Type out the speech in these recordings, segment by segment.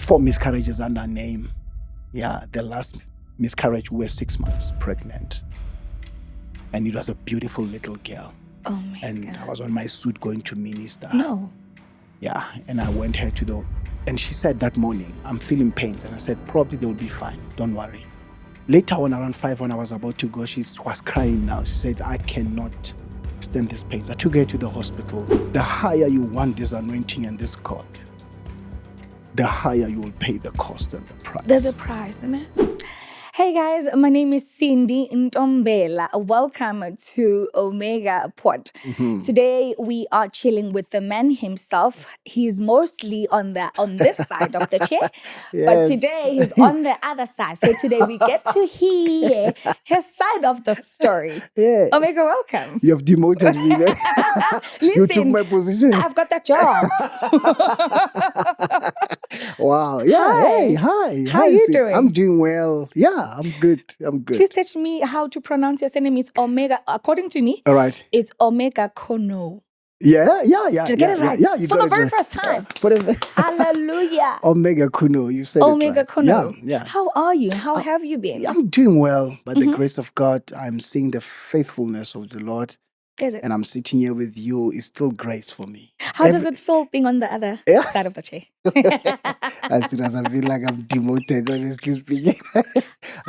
4 miscarriages under her name. Yeah, the last miscarriage, we were 6 months pregnant. And it was a beautiful little girl. Oh my And God. I was on my suit going to minister. No. Yeah, and I went her to the... And she said that morning, I'm feeling pains. And I said, probably they'll be fine. Don't worry. Later on, around 5, when I was about to go, she was crying now. She said, I cannot stand these pains. I took her to the hospital. The higher you want this anointing and this God, the higher you will pay the cost and the price. There's a price, isn't it? Hey guys, my name is Sindi Ntombela. Welcome to Omega Pod. Today we are chilling with the man himself. He's mostly on this side of the chair, but today he's on the other side. So today we get to hear his side of the story. Yeah. Omega, welcome. You have demoted me. Man. You took my position. I've got that job. Wow. Yeah. Hi. Hey, hi. How are you doing? I'm doing well. Yeah, I'm good. Please teach me how to pronounce your surname. It's Omega. According to me, All right. it's Omega Kono. Yeah. Did I get it right? Yeah, you For got the very right. first time. Hallelujah. Omega Kuno, you said Omega it right. Kono. Yeah. How are you? How have you been? I'm doing well. By the grace of God, I'm seeing the faithfulness of the Lord. Is it? And I'm sitting here with you. It's still grace for me. How does it feel being on the other side of the chair? As soon as I feel like I'm demoted, honestly speaking, I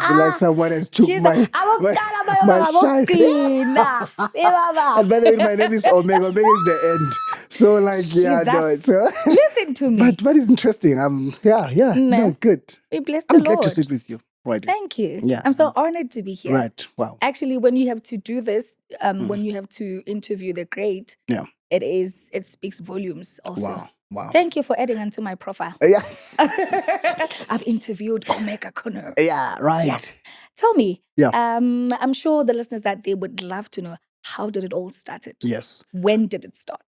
feel like someone has took my shine. And by the way, my name is Omega. Omega is the end. So Listen to me. But it's interesting. No, good. We bless the I'm Lord. glad to sit with you. Right. Thank you. Yeah. I'm so honored to be here. Right. Wow. Actually, when you have to do this, when you have to interview the great, it speaks volumes also. Wow. Thank you for adding onto my profile. Yeah. I've interviewed Omega Kono. Yeah, right. Yeah. Tell me, Yeah. I'm sure the listeners that they would love to know, how did it all started? Yes. When did it start?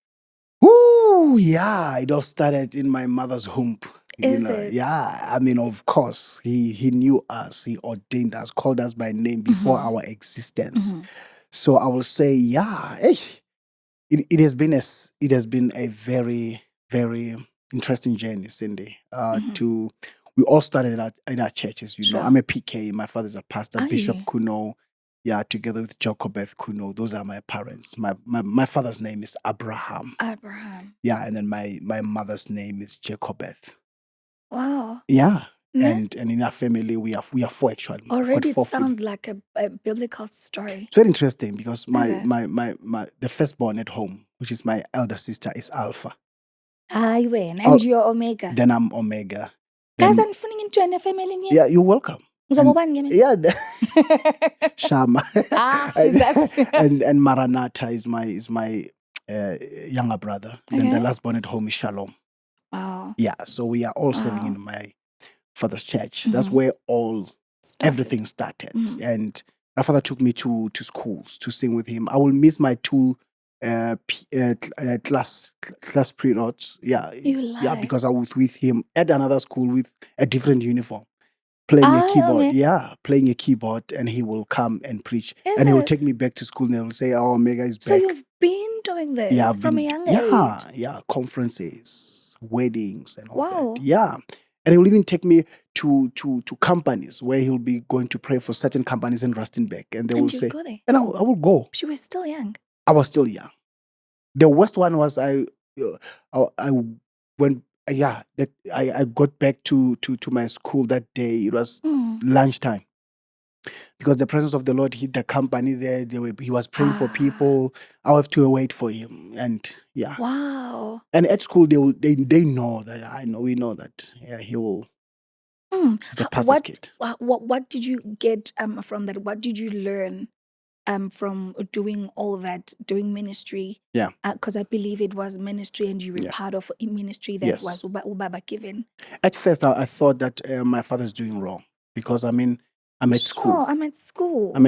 Ooh, yeah. It all started in my mother's womb. Is it? Yeah. I mean, of course, he knew us. He ordained us, called us by name before our existence. So I will say, it has been a very, very interesting journey, Cindy. We all started in our churches. You know, I'm a PK. My father's a pastor, Bishop Kuno. Yeah, together with Jacobeth Kuno. Those are my parents. My father's name is Abraham. Yeah, and then my mother's name is Jacobeth. Wow. Yeah. And in our family we are 4 actually. Already it sounds like a biblical story. It's very interesting because the firstborn at home, which is my elder sister, is Alpha. And you're Omega. Then I'm Omega. Guys, I'm feeling into a family. Yeah, you're welcome. Shama. and Maranatha is my younger brother. Then the last born at home is Shalom. Wow. Yeah, so we are all serving in my father's church. That's where everything started. And my father took me to schools to sing with him. I will miss my 2 class periods. Yeah, because I was with him at another school with a different uniform. Playing a keyboard. Yeah, playing a keyboard, and he will come and preach. And he will take me back to school and he will say, oh, Omega is back. So you've been doing this from a young age? Yeah, conferences, weddings and all that. Yeah. And he will even take me to companies where he'll be going to pray for certain companies in Rustenburg. And they will say, go there? And I will go. But you were still young. I was still young. The worst one was I got back to my school that day. It was lunchtime. Because the presence of the Lord hit the company there. He was praying for people. I have to wait for him. And yeah. Wow. And at school, they know that we know that he will. He's a pastor's kid. What did you get from that? What did you learn from doing all that, doing ministry? Yeah. Because I believe it was ministry and you were part of a ministry that was Ubaba given. At first, I thought that my father's doing wrong because, I'm at school. I'm at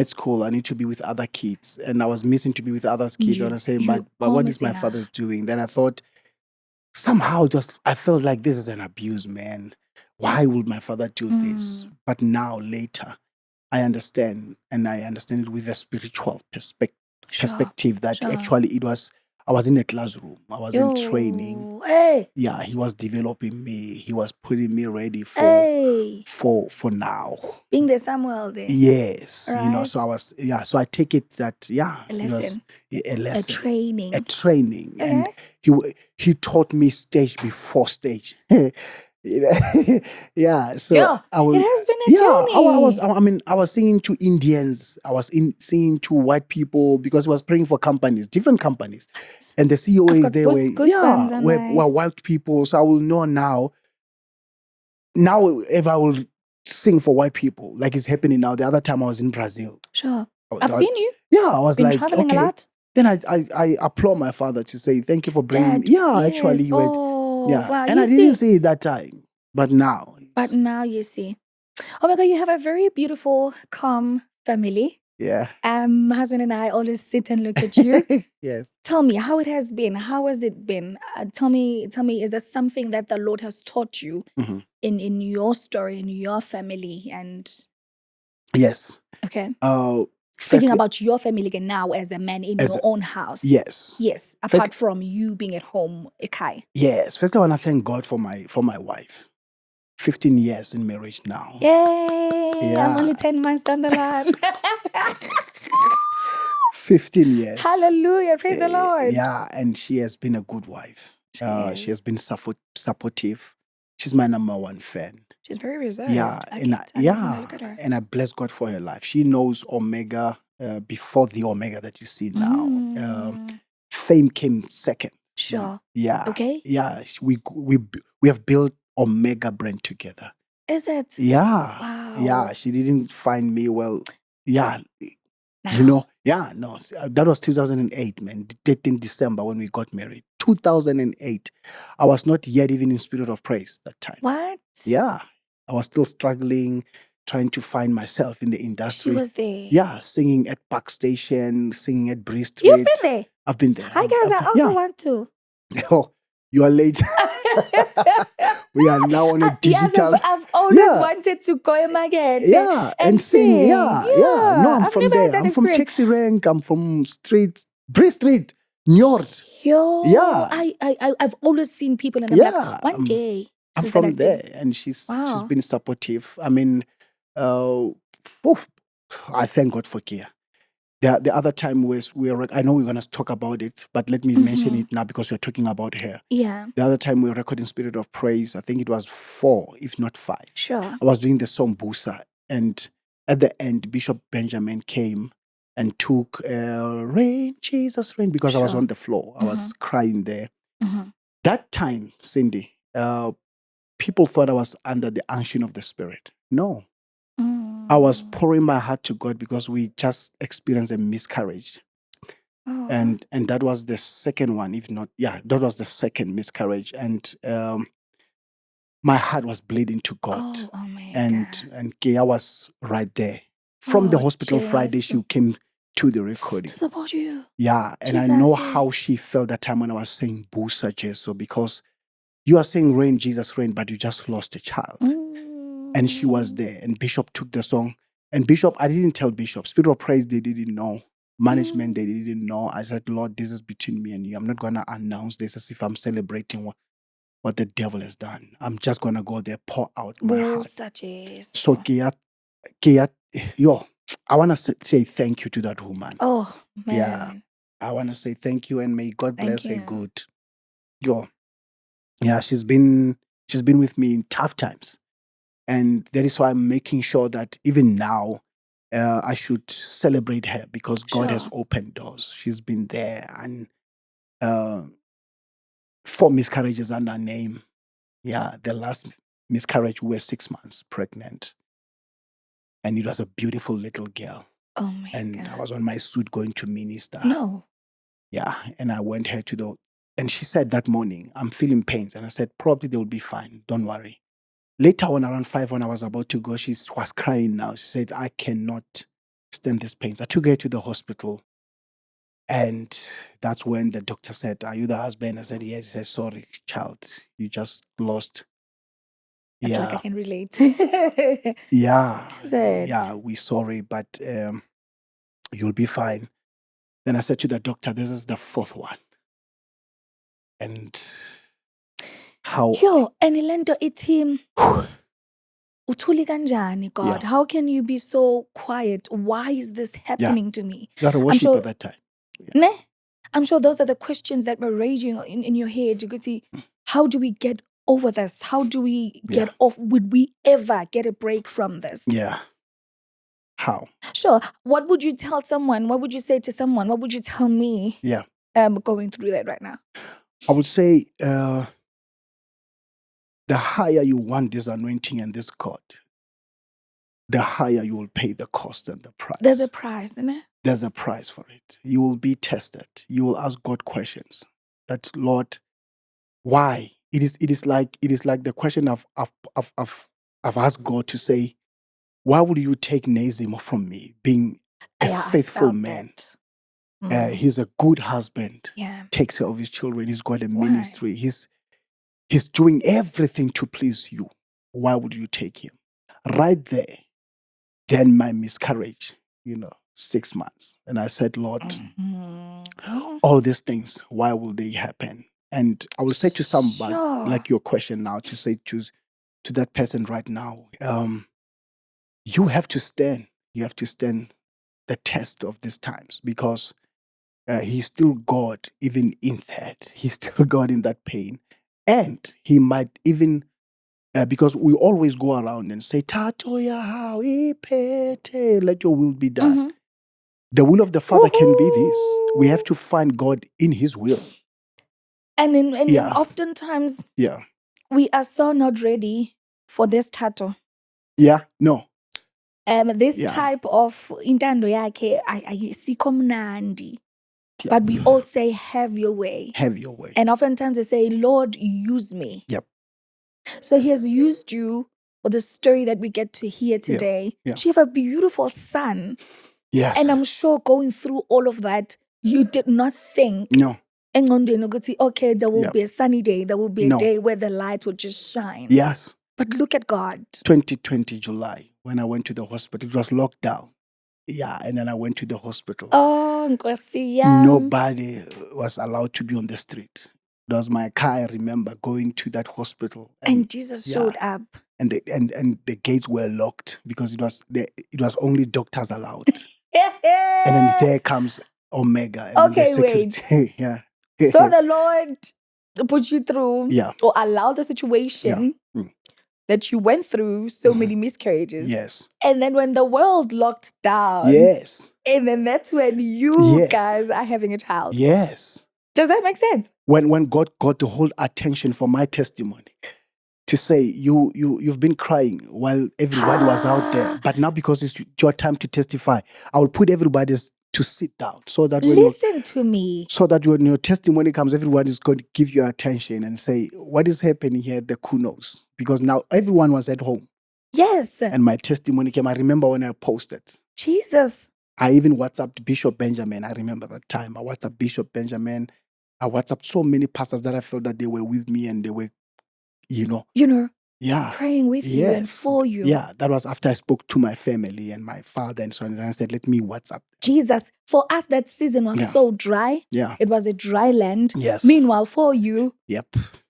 school. I need to be with other kids. And I was missing to be with other kids. And I say, but what is my father's doing? Then I thought, somehow I felt like this is an abuse, man. Why would my father do this? But now, later, I understand. And I understand it with a spiritual perspective that actually I I was in a classroom. I was in training. Yo, hey, Yeah, he was developing me. He was putting me ready hey, for now. being the Samuel there. Yes, Right. so I was, so I take it that, A it was lesson. a A lesson, training. a training, and Okay. he taught me stage before stage. You know, yeah. So Yeah, I will, it has been a journey. I mean, I was singing to Indians. I was singing to white people because I was praying for companies, different companies, and the I've CEOs got they were, goosebumps on were my. white people. So I will know now. Now, if I will sing for white people, like it's happening now. The other time I was in Brazil. Sure. I I've was- seen you. Yeah, I was Been like, traveling a okay. lot. Then I applaud my father to say, thank you for bringing me. Dad. Yeah, Yes. actually, you had, Oh, wow. and You I didn't see. see it that time, but now. But now you see. Oh my God, you have a very beautiful, calm family. Yeah. My husband and I always sit and look at you. Yes. Tell me how it has been. How has it been? Tell me, is there something that the Lord has taught you Mhm. in your story, in your family? And Yes. okay. Firstly, Speaking about your family again now as a man in As your a- own house. yes. Yes. Apart from you being at home, Ekai. Yes. Firstly, I want to thank God for my wife. 15 years in marriage now. Yay! Yeah. I'm only 10 months down the line. 15 years. Hallelujah. Praise the Lord. Yeah, and she has been a good wife. She is. has been supportive. She's my number one fan. She's very reserved. Yeah, I and get it when I look at her. and I bless God for her life. She knows Omega before the Omega that you see now. Fame came second. Sure. Yeah. Okay. Yeah, we have built Omega brand together. Is it? Yeah. Wow. Yeah, she didn't find me well. Yeah. Now. No, that was 2008, man. 13 December when we got married. 2008. I was not yet even in Spirit of Praise that time. What? Yeah. I was still struggling, trying to find myself in the industry. She was there. Yeah, singing at Park Station, singing at Bree Street. You've been there. I've been there. Hi guys, I also want to. Oh, you are late. We are now on a digital. Yes, I've always wanted to go in my head. Yeah, and sing. Yeah. No, I'm I've from never there. had that I'm from experience. Taxi Rank. I'm from Bree Street, Njord. Yo, Yeah. I've always seen people and I'm like, one day. I'm she's from gonna there, do- and she's Wow. been supportive. I mean, I thank God for Kia. The other time was I know we're gonna talk about it, but let me mention it now because you're talking about her. Yeah. The other time we were recording Spirit of Praise, I think it was 4, if not 5. Sure. I was doing the song Busa, and at the end, Bishop Benjamin came and took Rain, Jesus, Rain, because I was on the floor. I was crying there. That time, Cindy, people thought I was under the unction of the Spirit. No. I was pouring my heart to God because we just experienced a miscarriage. And that was the second one, if not, that was the second miscarriage. And my heart was bleeding to God. Oh my God. And Kia was right there. From the hospital Friday, she came to the recording. To support you. Yeah. And I know how she felt that time when I was saying Busa Jesu, because you are saying Rain, Jesus, Rain, but you just lost a child. And she was there. And Bishop took the song. And Bishop, I didn't tell Bishop. Spirit of Praise, they didn't know. Management, they didn't know. I said, Lord, this is between me and you. I'm not going to announce this as if I'm celebrating what the devil has done. I'm just going to go there, pour out my heart. So, Kia, yo, I want to say thank you to that woman. Oh, man. Yeah. I want to say thank you and may God bless her good. Yo. Yeah, she's been with me in tough times. And that is why I'm making sure that even now, I should celebrate her because God has opened doors. She's been there. And 4 miscarriages under her name. Yeah, the last miscarriage, we were 6 months pregnant. And it was a beautiful little girl. Oh my God. And I was on my suit going to minister. No. Yeah, and I went her and she said that morning, I'm feeling pains. And I said, probably they'll be fine. Don't worry. Later on, around 5, when I was about to go, she was crying now. She said, I cannot stand these pains. I took her to the hospital. And that's when the doctor said, are you the husband? I said, yes. He said, sorry, child. You just lost. I feel like I can relate. Yeah. Is it? Yeah, we're sorry, but you'll be fine. Then I said to the doctor, this is the 4th one. And how Yo, and ilento ithi uthuli kanjani, God? Yeah. How can you be so quiet? Why is this happening to me? you are a worshiper at that time. Ne? I'm sure those are the questions that were raging in your head. You could see, how do we get over this? How do we get off? Would we ever get a break from this? Yeah. How? Sure. What would you tell someone? What would you say to someone? What would you tell me? Yeah. Going through that right now. I would say the higher you want this anointing and this God, the higher you will pay the cost and the price. There's a price, isn't it? There's a price for it. You will be tested. You will ask God questions. That, Lord, why? It is like the question I've asked God to say, why would you take Nazim from me, being a faithful man? He's a good husband. Yeah. Takes care of his children. He's got a ministry. He's doing everything to please you. Why would you take him? Right there, then my miscarriage, 6 months. And I said, Lord, all these things, why will they happen? And I will say to somebody, like your question now, to say to that person right now, you have to stand. You have to stand the test of these times, because he's still God even in that. He's still God in that pain. And he might even, because we always go around and say, Tato ya hao ipete, let your will be done. The will of the Father can be this. We have to find God in his will. And oftentimes, we are so not ready for this tattoo. Yeah, no. This type of intando yakhe ayisikho mnandi. But we all say, have your way. Have your way. And oftentimes we say, Lord, use me. Yep. So he has used you for the story that we get to hear today. You have a beautiful son. Yes. And I'm sure going through all of that, you did not think. No. Okay, there will be a sunny day. There will be a day where the light will just shine. Yes. But look at God. 2020 July, when I went to the hospital, it was locked down. Yeah, and then I went to the hospital. Oh, Nkosi yam. Nobody was allowed to be on the street. It was my car, I remember, going to that hospital. And Jesus showed up. And the gates were locked because it was only doctors allowed. And then there comes Omega. And okay, wait. Yeah. So the Lord put you through or allowed the situation that you went through so many miscarriages. Yes. And then when the world locked down. Yes. And then that's when you guys are having a child. Yes. Does that make sense? When God got the whole attention for my testimony, to say you've been crying while everybody was out there, but now because it's your time to testify, I will put everybody's to sit down so that when listen to me. So that when your testimony comes, everyone is going to give you attention and say, what is happening here? The kunos. Because now everyone was at home. Yes. And my testimony came. I remember when I posted. Jesus. I even WhatsApped Bishop Benjamin. I remember that time. I WhatsApped Bishop Benjamin. I WhatsApped so many pastors that I felt that they were with me and they were, praying with you and for you. Yeah, that was after I spoke to my family and my father and so on. And I said, let me WhatsApp. Jesus, for us that season was so dry. Yeah. It was a dry land. Yes. Meanwhile, for you,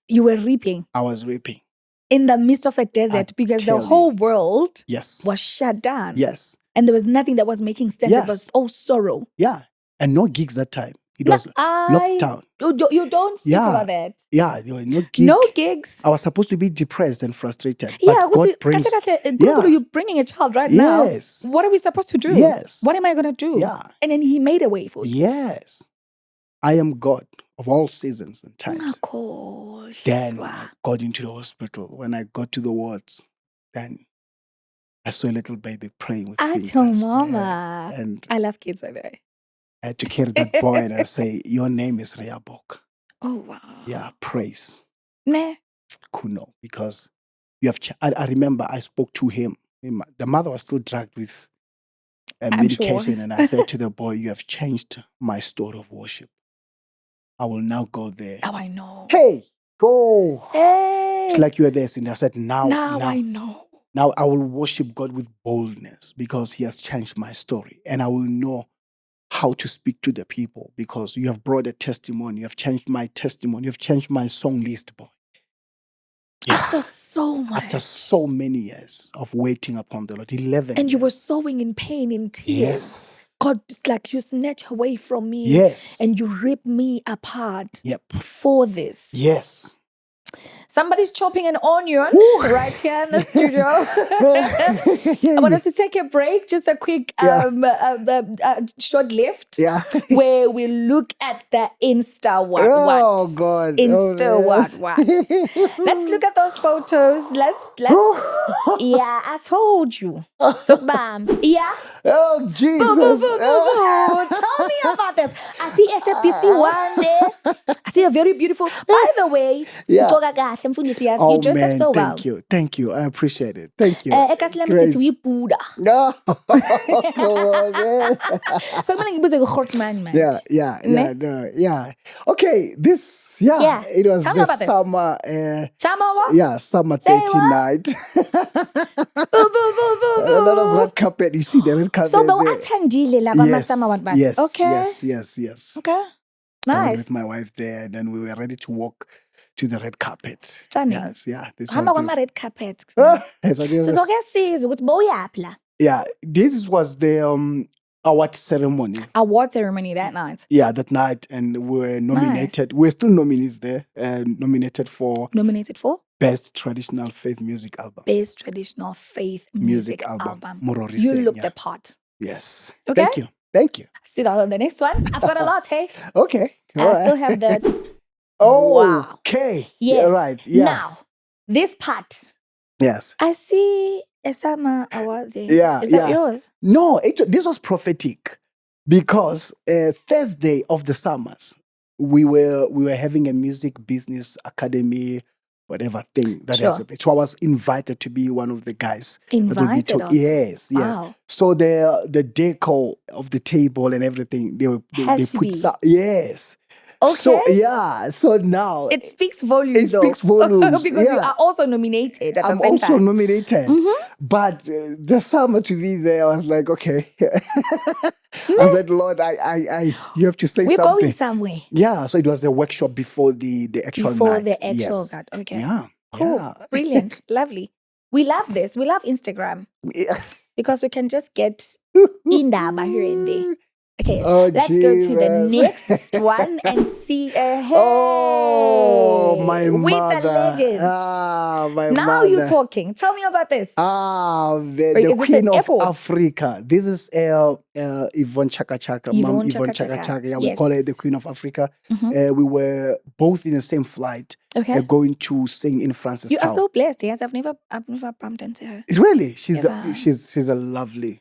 you were reaping. I was reaping. In the midst of a desert because the whole world was shut down. Yes. And there was nothing that was making sense. It was all sorrow. Yeah. And no gigs that time. It was locked down. You don't speak about that. Yeah, there were no gigs. No gigs. I was supposed to be depressed and frustrated. Yeah, but God brings... You're bringing a child right now. Yes. What are we supposed to do? Yes. What am I going to do? Yeah. And then he made a way for you. Yes. I am God of all seasons and times. Then I got into the hospital. When I got to the wards, then I saw a little baby praying with fingers. Mama. Yeah. And I love kids, by the way. I had to carry that boy and I say, your name is Reabok. Oh, wow. Yeah, praise. Nah. Kuno, because you have. I remember I spoke to him. The mother was still drugged with medication. And I said to the boy, you have changed my story of worship. I will now go there. Now I know. Hey, go. Hey. It's like you were there, Sindi. I said, now I know. Now I will worship God with boldness because he has changed my story. And I will know how to speak to the people, because you have brought a testimony. You have changed my testimony. You have changed my song list, boy. Yeah. After so much. After so many years of waiting upon the Lord, 11 And years. you were sowing in pain, in tears. Yes. God, it's like you snatch away from me. Yes. And you rip me apart. Yep. For this. Yes. Somebody's chopping an onion right here in the studio. I want us to take a break, just a quick short lift, where we look at the Insta what. Oh God. Insta what. Let's look at those photos. Let's yeah, I told you. Talk bam. Yeah. Oh Jesus. Tell me about this. I see SFBC one there. I see a very beautiful. By the way, Oh you dress man, up so well. Thank you. I appreciate it. Thank you. No. Come on, man. So man. Yeah. Okay, this, it was Tell me the about this. summer. Summer what? Yeah, summer Say 30 what? night. That was red carpet. You see the red carpet So, there? Yes. Okay. Yes. Okay. I went Nice. with my wife there, and then we were ready to walk to the red carpet. Stunning. Yes, yeah. This Hamba one kwama red carpet. That's what it was. Sizokuyasiza ukuthi bowuyaphi. Yeah, this was the award ceremony. Award ceremony that night. Yeah, that night, and we were nominated. We're still nominees there, nominated for Best Traditional Faith Music Album. Best Traditional Faith Music Album. You looked the part. Yes. Okay. Thank you. Sit down on the next one. I've got a lot, hey? Okay. I still have the... Wow. Okay. Yes. Yeah, right. Yeah. Now, this part. Yes. I see a summer award there. Yeah. Is that yours? No, this was prophetic, because Thursday of the summers, we were having a music business academy, whatever thing that has happened. So I was invited to be one of the guys. Invited? Yes. Wow. So the decor of the table and everything, they put yes. Okay. So now it speaks volumes. Speaks volumes because you are also nominated at the same also time. nominated. Mm-hmm. But the summer to be there, I was like, okay. I said, Lord, I you have to say something. We're going somewhere. Yeah. So it was a workshop before the actual night. Before the actual night. Okay. Yeah. Cool. Yeah. Brilliant. Lovely. We love this. We love Instagram. Yeah. Because we can just get indaba here and there. Okay, let's Jesus. go to the next one and see. Hey, my with mother. the legend. My now mother. you're talking. Tell me about this. The Queen of Africa. This is Yvonne Chaka Chaka. Mom Yvonne Chaka Chaka. Yeah, we call her the Queen of Africa. Mm-hmm. We were both in the same flight. Okay. Going to sing in Francistown. You are so blessed. Yes, I've never bumped into her. Really, she's a lovely.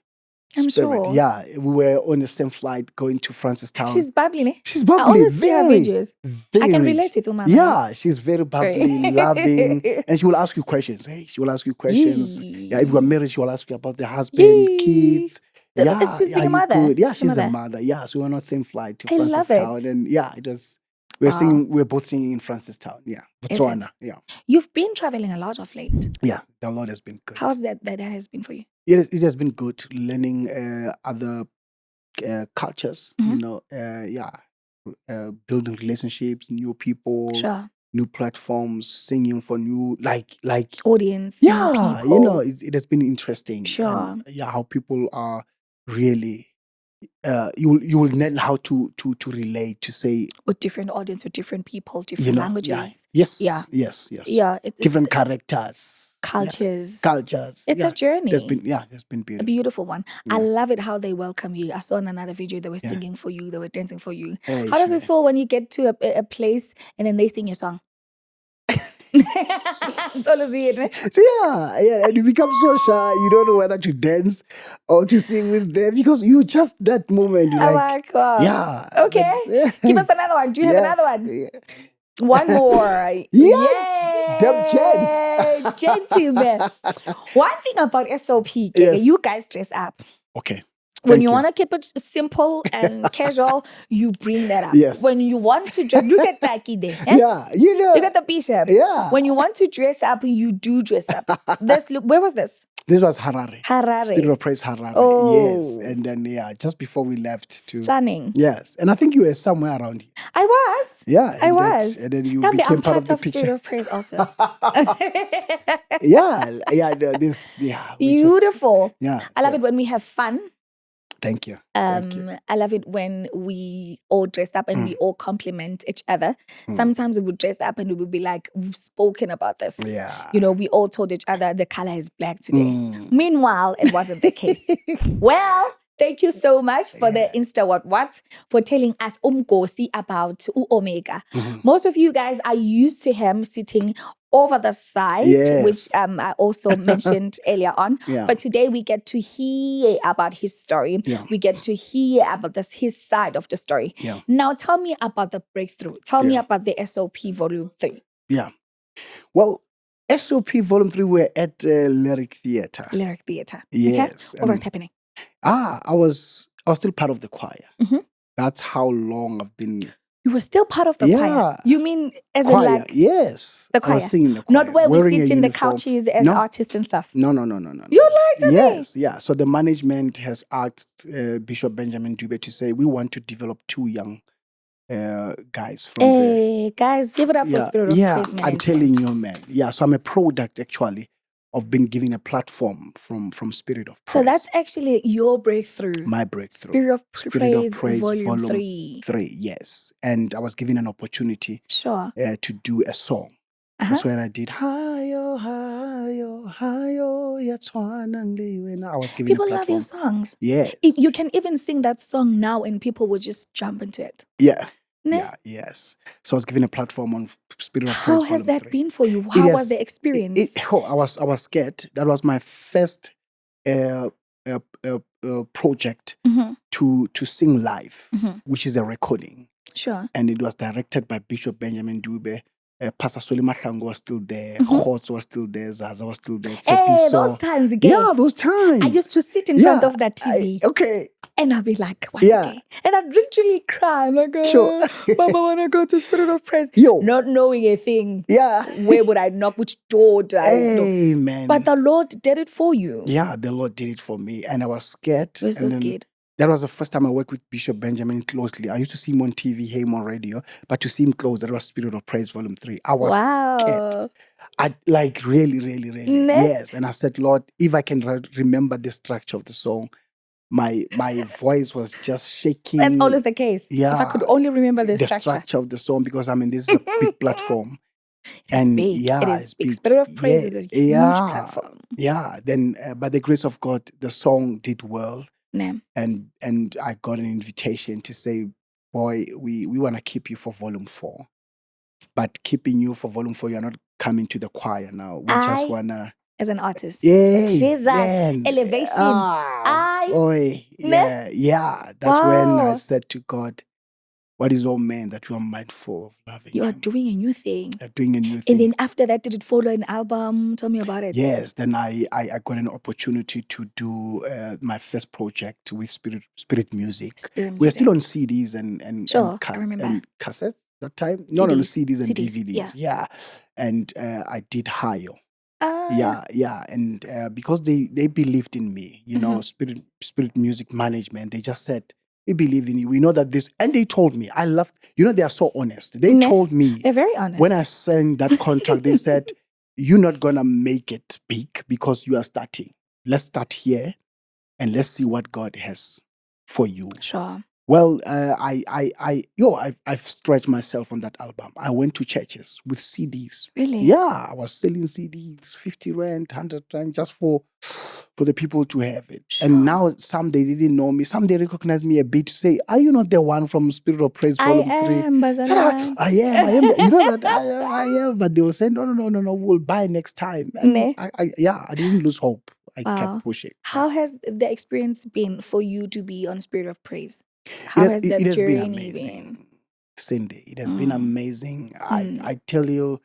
I'm spirit. sure. Yeah, we were on the same flight going to Francistown. She's bubbly. She's bubbly. I always see her videos. Very. I can relate with Uma. Yeah, she's very bubbly, loving, and she will ask you questions. She will ask you questions. Yeah, if you are married, she will ask you about the husband, kids. Yeah, she's a mother. Good? Yeah, she's a mother. Yeah, so we were on the same flight to Francistown, and it was. We're both singing in Francistown. Yeah, Botswana. Yeah. You've been traveling a lot of late. Yeah, the Lord has been good. How's that has been for you? It has been good, learning other cultures. Mm-hmm. Building relationships, new people, new platforms, singing for new like audience. Yeah, people. It has been interesting. Sure. And, how people are really. You will learn how to relate, to say with different audience, with different people, different languages. Yes. It's different characters, cultures. It's a journey. It's been beautiful. A beautiful one. Yeah. I love it how they welcome you. I saw in another video they were singing for you, they were dancing for you. How does it feel when you get to a place and then they sing your song? It's always weird, right? Yeah, and you become so shy. You don't know whether to dance or to sing with them because you just that moment. You're like, wow. Yeah. Okay. Give us another one. Do you have another one? Yeah. One more. Yeah. Them gentlemen. One thing about SOP, you guys dress up. Okay. When you want to keep it simple and casual, you bring that up. Yes. When you want to dress, look at Taki there. Eh? Yeah, Look at the bishop. Yeah. When you want to dress up, you do dress up. Where was this? This was Harare. Harare. Spirit of Praise Harare. Oh. Yes. And then, just before we left to... Stunning. Yes. And I think you were somewhere around here. I was. Yeah. I was. And then you Kambe, became I'm part of the Spirit picture. of Praise also. Beautiful. I love it when we have fun. Thank you. I love it when we all dressed up and we all compliment each other. Sometimes we would dress up and we would be like, we've spoken about this. Yeah. We all told each other the color is black today. Meanwhile, it wasn't the case. Well, thank you so much for the Insta what for telling us umgosi about Omega. Most of you guys are used to him sitting over the side, which I also mentioned earlier on. But today we get to hear about his story. We get to hear about his side of the story. Now tell me about the breakthrough. Tell me about the SOP Volume 3. Yeah. Well, SOP Volume 3, we're at Lyric Theatre. Lyric Theatre. Yes. Okay. What was happening? I was still part of the choir. That's how long I've been... You were still part of the choir? You mean as choir, in like... Yes. The choir? I was singing the choir. Not where we sit in the couches as artists and stuff? No. You lied to me? Yes, yeah. So the management has asked Bishop Benjamin Dube to say, we want to develop 2 young guys from the... Guys, give it up for Spirit of Praise Management. I'm telling you, man. Yeah, so I'm a product, actually, of being given a platform from Spirit of Praise. So that's actually your breakthrough. My breakthrough. Spirit of Praise Volume 3. 3, yes. And I was given an opportunity to do a song. That's when I did Hayo, Hayo, Hayo, Yatswana Ngliwena. I was given a platform. People love your songs. Yes. You can even sing that song now and people will just jump into it. Yeah. Yeah, yes. So I was given a platform on Spirit of Praise. How has that been for you? How was the experience? I was scared. That was my first project to sing live, which is a recording. Sure. And it was directed by Bishop Benjamin Dube. Pastor Soli Mahlangu was still there. Khotso was still there. Zaza was still there. Those times again. Yeah, those times. I used to sit in front of that TV. And I'll be like, one day. And I'd literally cry. I'm like, Mama, I want to go to Spirit of Praise. Not knowing a thing. Yeah. Where would I knock? Which door do I knock? Amen. But the Lord did it for you. Yeah, the Lord did it for me. And I was scared. You were so scared. That was the first time I worked with Bishop Benjamin closely. I used to see him on TV, hear him on radio, but to see him close, that was Spirit of Praise Volume 3. I was scared. I like really. Yes. And I said, Lord, if I can remember the structure of the song, my voice was just shaking. That's always the case. Yeah. If I could only remember the structure of the song, because this is a big platform. It is big. Spirit of Praise is a huge platform. Yeah. Then by the grace of God, the song did well. And I got an invitation to say, boy, we want to keep you for Volume 4. But keeping you for Volume 4, you're not coming to the choir now. We just want to... As an artist. Jesus. Elevation. That's when I said to God, what is all man that you are mindful of loving? You are doing a new thing. You're doing a new thing. And then after that, did it follow an album? Tell me about it. Yes. Then I got an opportunity to do my first project with Spirit Music. We're still on CDs and I remember. And cassettes that time. No, CDs and DVDs. Yeah. And I did Hayo. Yeah. And because they believed in me, Spirit Music Management, they just said, we believe in you. We know that this, and they told me, I love, they are so honest. They told me, they're very honest. When I signed that contract, they said, you're not going to make it big because you are starting. Let's start here and let's see what God has for you. Sure. Well, I've stretched myself on that album. I went to churches with CDs. Really? Yeah, I was selling CDs, 50 rand, 100 rand, just for the people to have it. Sure. And now some they didn't know me. Some they recognize me a bit to say, are you not the one from Spirit of Praise Volume 3? I am. I am. You know that I am. But they will say, no, we'll buy next time. And I didn't lose hope. I kept pushing. How has the experience been for you to be on Spirit of Praise? How has that journey been amazing? Sindi, it has been amazing. I tell you,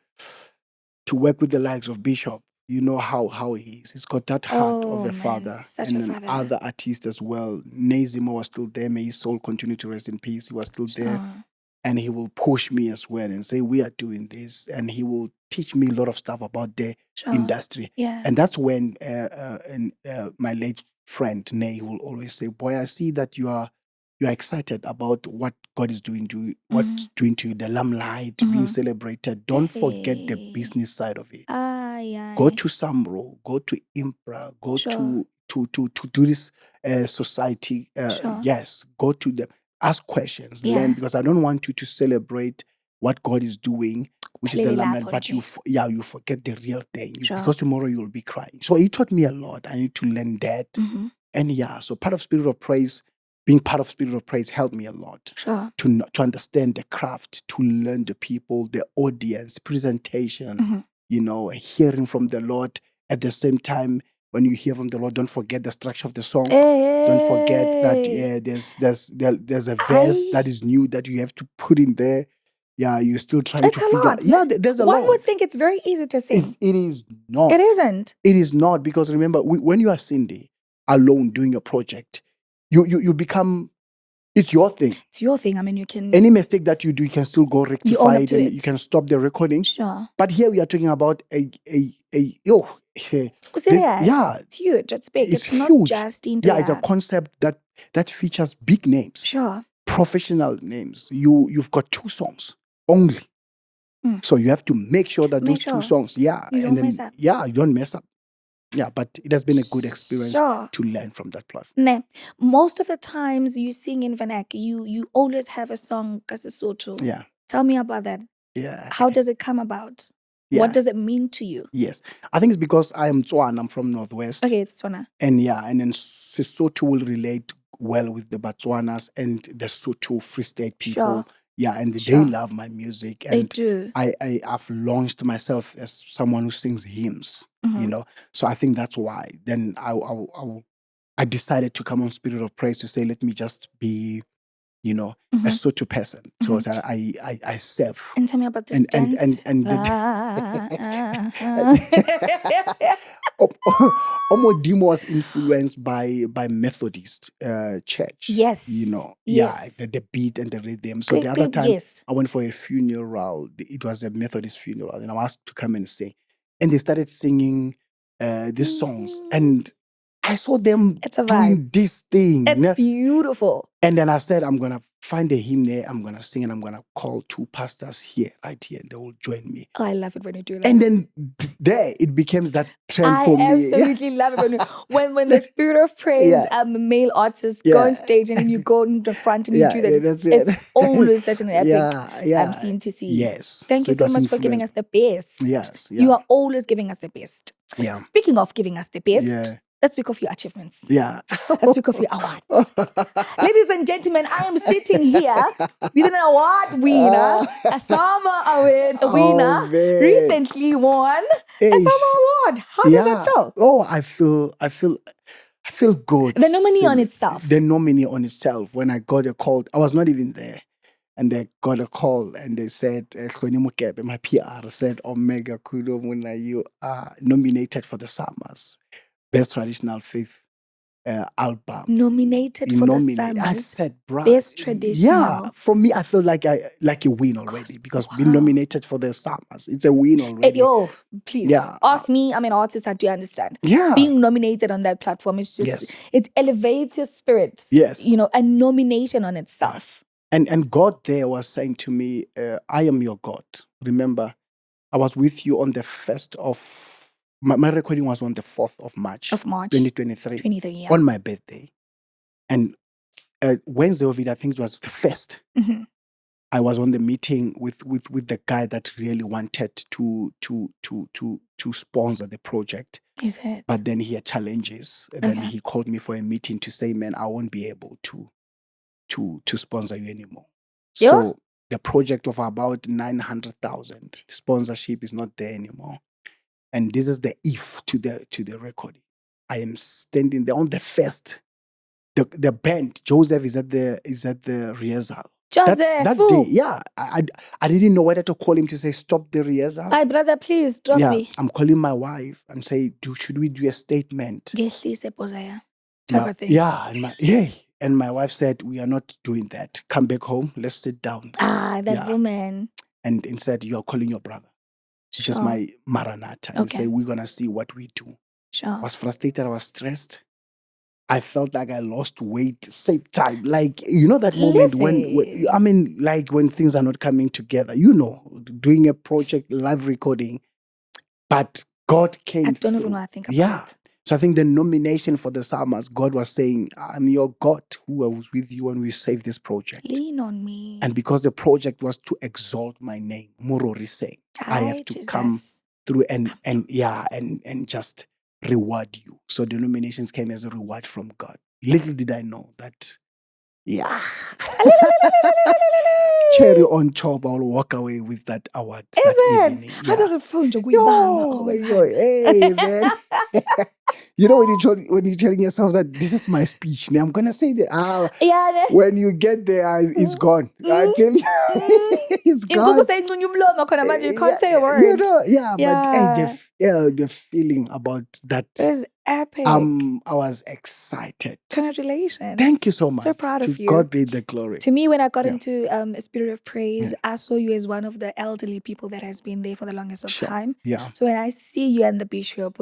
to work with the likes of Bishop, you know how he is. He's got that heart of a father. And other artists as well. Nezimo was still there. May his soul continue to rest in peace. He was still there. and he will push me as well and say, we are doing this. And he will teach me a lot of stuff about the industry. Yeah. And that's when my late friend, Nay, will always say, boy, I see that you are excited about what God is doing to you, what's doing to you, the limelight, being celebrated. Don't forget the business side of it. Go to Samro, go to Impra, go to do this society. Yes, go to them, ask questions, learn, because I don't want you to celebrate what God is doing, which is the limelight, but you forget the real thing because tomorrow you'll be crying. So he taught me a lot. I need to learn that. And so part of Spirit of Praise, being part of Spirit of Praise helped me a lot to understand the craft, to learn the people, the audience, presentation, hearing from the Lord. At the same time, when you hear from the Lord, don't forget the structure of the song. Don't forget that there's a verse that is new that you have to put in there. Yeah, you're still trying to figure out. Yeah, there's a lot. One would think it's very easy to sing. It is not. It isn't. It is not, because remember, when you are Sindi alone doing a project, you become, it's your thing. It's your thing. I mean, you can... Any mistake that you do, you can still go rectify it, and you can stop the recording. Sure. But here we are talking about it's huge. It's big. It's not huge. just into it's a concept that features big names. Sure. Professional names. You've got 2 songs only. So you have to make sure that those 2 songs, you don't mess up. You don't mess up. Yeah, but it has been a good experience to learn from that platform. Most of the times you sing in vernacular, you always have a song Kasesotho. Yeah. Tell me about that. Yeah. How does it come about? Yeah. What does it mean to you? Yes. I think it's because I am Tswana. I'm from Northwest. Okay, it's Tswana. And and then Sesotho will relate well with the Botswanas and the Sotho Free State people. Sure. Yeah, and they love my music. And they do. I've launched myself as someone who sings hymns, So I think that's why. Then I decided to come on Spirit of Praise to say, let me just be, a Sotho person. So I serve. And tell me about this dance. Omodimo was influenced by Methodist church. Yes. The beat and the rhythm. So the other time I went for a funeral. It was a Methodist funeral, and I was asked to come and sing. And they started singing these songs, and I saw them doing this thing. It's beautiful. And then I said, I'm going to find a hymn there. I'm going to sing, and I'm going to call 2 pastors right here, and they will join me. Oh, I love it when you do that. And then there, it becomes that trend for me. I absolutely love it when the Spirit of Praise male artists go on stage, and then you go in the front and you do that. It's always such an epic scene to see. Yes. Thank you so much for giving us the best. Yes. You are always giving us the best. Yeah. Speaking of giving us the best, let's speak of your achievements. Yeah. Let's speak of your awards. Ladies and gentlemen, I am sitting here with an award winner, a summer award winner, recently won a summer award. How does that feel? Oh, I feel good. The nominee on itself. The nominee on itself. When I got a call, I was not even there. And they got a call and they said, my PR said, Omega Kudo Muna, you are nominated for the Summers Best Traditional Faith album. Nominated for the Summers. I said, bro. Best Traditional. Yeah, for me, I feel like a win already because being nominated for the Summers, it's a win already. Please ask me. I'm an artist. I do understand. Yeah, being nominated on that platform is just it elevates your spirits. Yes, a nomination on itself. And God there was saying to me, I am your God. Remember, I was with you on the 1st of... My recording was on the 4th of March. 2023. On my birthday. And Wednesday of it, I think it was the 1st. Mm-hmm. I was on the meeting with the guy that really wanted to sponsor the project. Is it? But then he had challenges. And then he called me for a meeting to say, man, I won't be able to sponsor you anymore. So the project of about 900,000 sponsorship is not there anymore. And this is the to the recording. I am standing there on the 1st. The band, Joseph is at the rehearsal. Joseph, that day, I didn't know whether to call him to say stop the rehearsal. My brother, please drop me. I'm calling my wife and say, should we do a statement? And my wife said, we are not doing that. Come back home. Let's sit down. That woman. And instead, you are calling your brother, which is my Maranatha, and say, we're going to see what we do. Sure. I was frustrated. I was stressed. I felt like I lost weight, same time. Like, you know that moment when things are not coming together, doing a project, live recording, but God came I don't through. even want to think about it. So I think the nomination for the psalmist, God was saying, I'm your God who was with you when we saved this project. Lean on me. And because the project was to exalt my name, Murori saying, I have to come through and just reward you. So the nominations came as a reward from God. Little did I know that, cherry on top, I'll walk away with that award. Evening. How does it feel? Oh my God. Hey, man. When you're telling yourself that this is my speech, now I'm going to say that. When you get there, it's gone. I tell you, it's gone. You can't say a word. But the feeling about that. It was epic. I was excited. Congratulations. Thank you so much. So proud of you. God be the glory. To me, when I got into a spirit of praise, I saw you as one of the elderly people that has been there for the longest of time. Yeah. So when I see you and the bishop,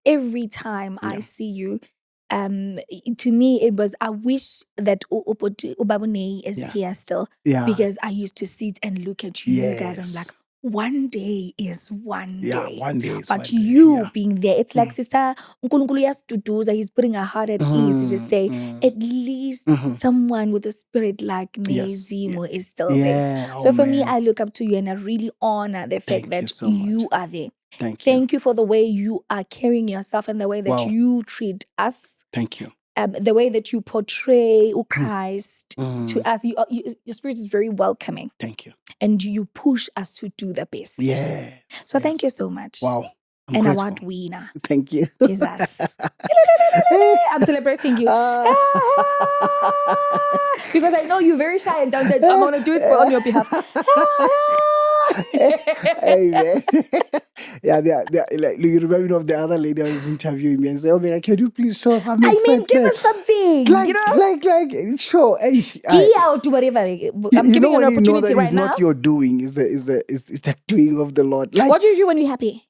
every time I see you, to me it was, I wish that Ubabune is here still, because I used to sit and look at you guys and I'm like, one day is one day. One day is but one day. You being there, it's like Sister Nkulunkulu Yastuduza, he's putting her heart at ease to just say, at least someone with a spirit like Nezimo is still there. So for me, I look up to you and I really honor the fact that you are there. Thank you for the way you are carrying yourself and the way that you treat us. Thank you. The way that you portray Christ to us, your spirit is very welcoming. Thank you. And you push us to do the best. Yes. So thank you so much. Wow. I'm grateful. Award winner. Thank you. Jesus. I'm celebrating you. Because I know you're very shy and down. I'm going to do it on your behalf. Hey, man. Like, you remember of the other lady I was interviewing me and say, "Oh, can you please show some excitement? Give us something. Like, show. Out to whatever. I'm giving you an opportunity right now. It's not your doing. It's the doing of the Lord. Like, what do you do when you're happy?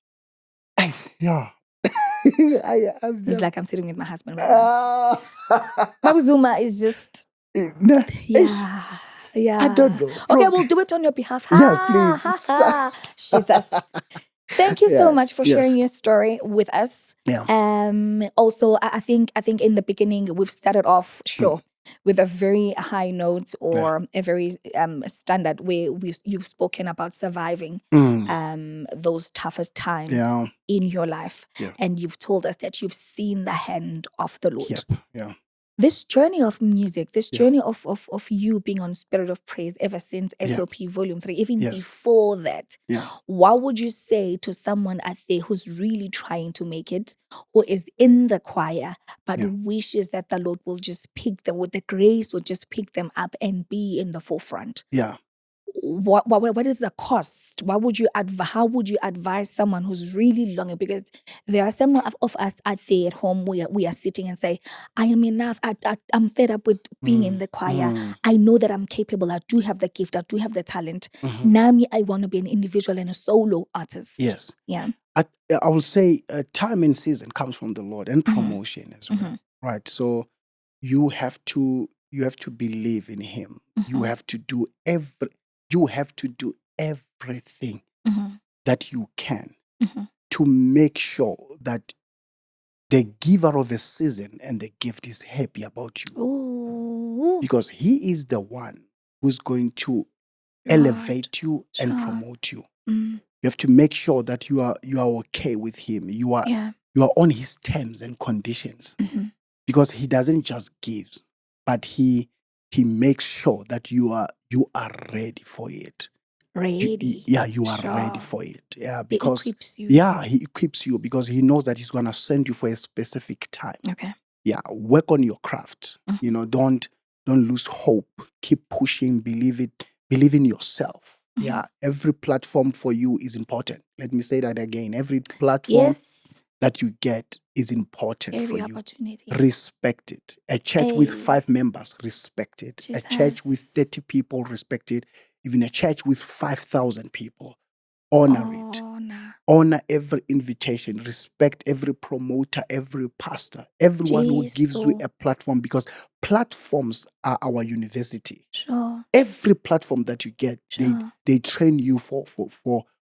Yeah. It's like I'm sitting with my husband right now. Mabuzuma is just... Yeah. I don't know. Okay, we'll do it on your behalf. Please. Jesus. Thank you so much for sharing your story with us. Yeah. Also, I think in the beginning we've started off with a very high note or a very standard way. You've spoken about surviving those toughest times in your life, and you've told us that you've seen the hand of the Lord. Yeah. This journey of music, this journey of you being on Spirit of Praise ever since SOP Volume 3, even before that, what would you say to someone out there who's really trying to make it, who is in the choir, but wishes that the Lord will just pick them, with the grace will just pick them up and be in the forefront? Yeah. What is the cost? How would you advise someone who's really longing? Because there are some of us out there at home, we are sitting and say, I am enough. I'm fed up with being in the choir. I know that I'm capable. I do have the gift. I do have the talent. Now I want to be an individual and a solo artist. Yes. Yeah. I will say time and season comes from the Lord, and promotion as well. Right. So you have to believe in Him. You have to do everything that you can to make sure that the giver of the season and the gift is happy about you. Ooh. Because He is the one who's going to elevate you and promote you. You have to make sure that you are okay with Him. You are on His terms and conditions. Because He doesn't just give, but He makes sure that you are ready for it. Ready. You are ready for it. Yeah, because He equips you. Yeah, He equips you because He knows that He's gonna send you for a specific time. Okay. Yeah, work on your craft. Don't lose hope. Keep pushing. Believe in yourself. Yeah, every platform for you is important. Let me say that again. Every platform that you get is important for Every you. opportunity. Respect it. A church with Hey. 5 members, respect it. A church with Jesus. 30 people, respect it. Even a church with 5,000 people, honor it. Honor. Honor every invitation. Respect every promoter, every pastor, everyone who gives you Jesus. a platform, because platforms are our university. Sure. Every platform that you get, Sure. they train you for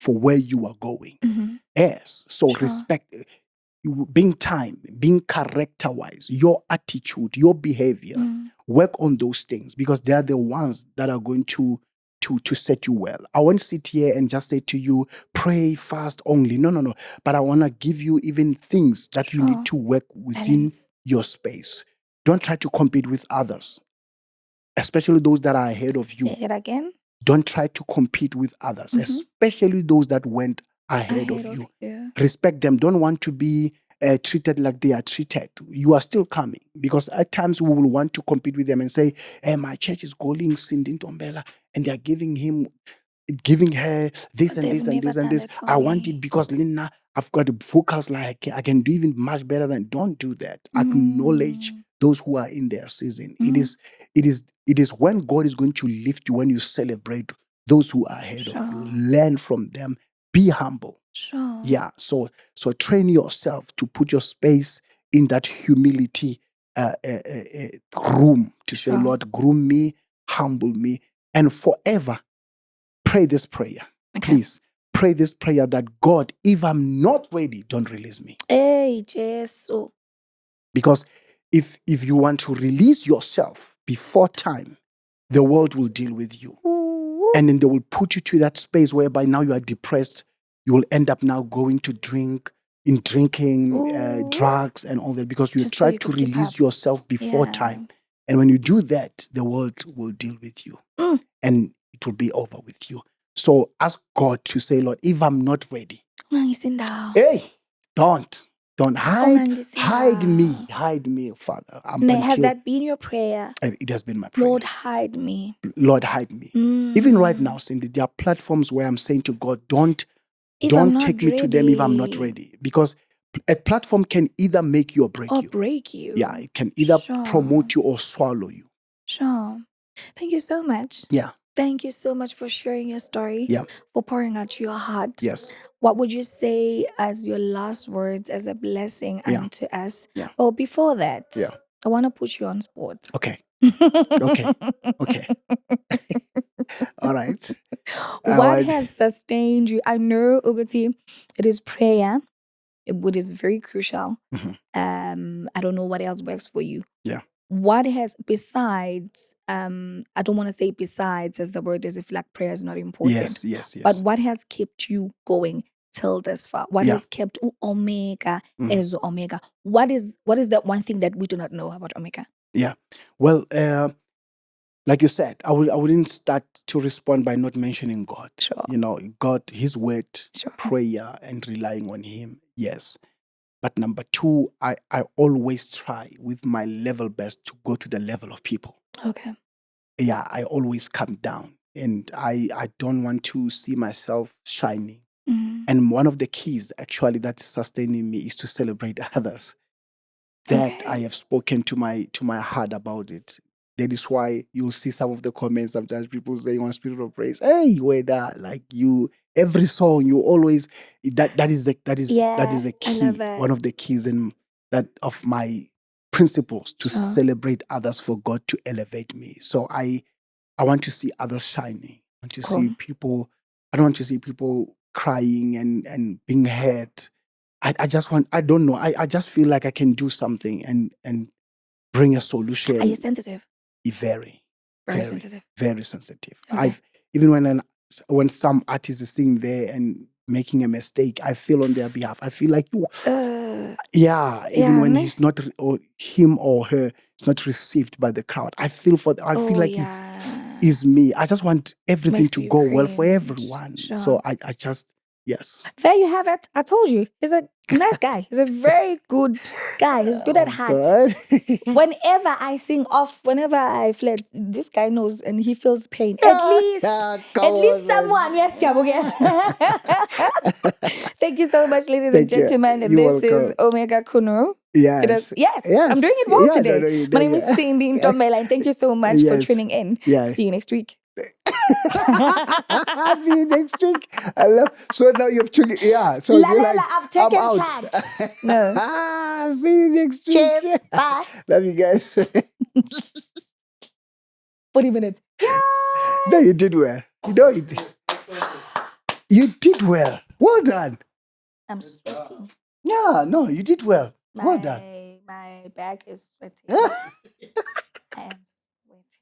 where you are going. Mhm. Yes. So Sure. respect, being time, being character-wise, your attitude, your behavior. Work on those things, because they are the ones that are going to set you well. I won't sit here and just say to you, pray, fast only. No. But I want to give you even things that you Sure. need to work within Balance. your space. Don't try to compete with others, especially those that are ahead of you. Say it again. Don't try to compete with others, Mhm. especially those that went ahead of you. Respect them. Don't want to be treated like they are treated. You are still coming, because at times we will want to compete with them and say, hey, my church is calling Sindi Ntombela and they are giving her this and They've this and never this and done this. it for I want me. it because Lina, I've got the vocals like I can do even much better than. Don't do that. Acknowledge those who are in their season. It is when God is going to lift you, when you celebrate those who are ahead of you. Learn from them. Be humble. Sure. Yeah. So train yourself to put your space in that humility room to say, Lord, groom me, humble me, and forever pray this prayer. Okay. Please pray this prayer that, God, if I'm not ready, don't release me. Hey, Jesus. Because if you want to release yourself before time, the world will deal with you. Ooh. And then they will put you to that space whereby now you are depressed. You will end up now going to drinking, drugs and all that, because you Just so tried you to could keep release up. yourself before Yeah. time. And when you do that, the world will deal with you. And it will be over with you. So ask God to say, Lord, if I'm not ready, hey, don't hide me, Father. Has that been your prayer? It has been my prayer. Lord, hide me. Lord, hide me. Even right now, Cindy, there are platforms where I'm saying to God, don't take me to them if I'm not ready. Because a platform can either make you or break you. Yeah, it can either promote you or swallow you. Sure. Thank you so much. Yeah. Thank you so much for sharing your story, Yeah. for pouring out your heart. Yes. What would you say as your last words, as a blessing unto us? Yeah. Oh, before that, Yeah. I want to put you on spot. Okay. Okay. All right. What has sustained you? I know, Uguti, it is prayer. It is very crucial. I don't know what else works for you. Yeah. What has, besides, I don't want to say besides as the word, as if like prayer is not important. Yes. But what has kept you going till this far? What has kept Omega as Omega? What is that one thing that we do not know about Omega? Yeah. Well, like you said, I wouldn't start to respond by not mentioning God. Sure. God, His word, Sure. prayer, and relying on Him. Yes. But number two, I always try with my level best to go to the level of people. Okay. Yeah, I always come down, and I don't want to see myself shining. And one of the keys actually that is sustaining me is to celebrate others. That I have spoken to my heart about it. That is why you'll see some of the comments sometimes people saying on Spirit of Praise, hey, whether like you, every song you always that is a key, one of the keys in that of my principles to celebrate others for God to elevate me. So I want to see others shining. I want to see people. I don't want to see people crying and being hurt. I just want. I don't know. I just feel like I can do something and bring a solution. Are you sensitive? Very sensitive. Very sensitive. Okay. Even when some artist is sitting there and making a mistake, I feel on their behalf. I feel like even when he's not, or him or her is not received by the crowd, I feel for them. I feel like it's me. I just want everything to go well for everyone. Sure. So I just Yes. There you have it. I told you. He's a nice guy. He's a very good guy. He's good at heart. God. Whenever I sing off, whenever I flirt, this guy knows and he feels pain. At least someone. Yes, Thank you so much, ladies and Thank you. gentlemen. You're This is welcome. Omega Kuno. Yes. Yes, Yes. I'm doing it well Yeah, today. no, you My know, name is yeah. Sindi Ntombela, and thank you so much for Yes. tuning in. Yeah. See you next week. See you next week. I love. So now you've took. Yeah. So La you're la like, la, I've taken I'm out. charge. No. See you next week. Cheers. Bye. Love you guys. 40 minutes. No, you did well. You know it. You did well. Well done. I'm sweating. Yeah. No, you did well. Well done. My back is sweating.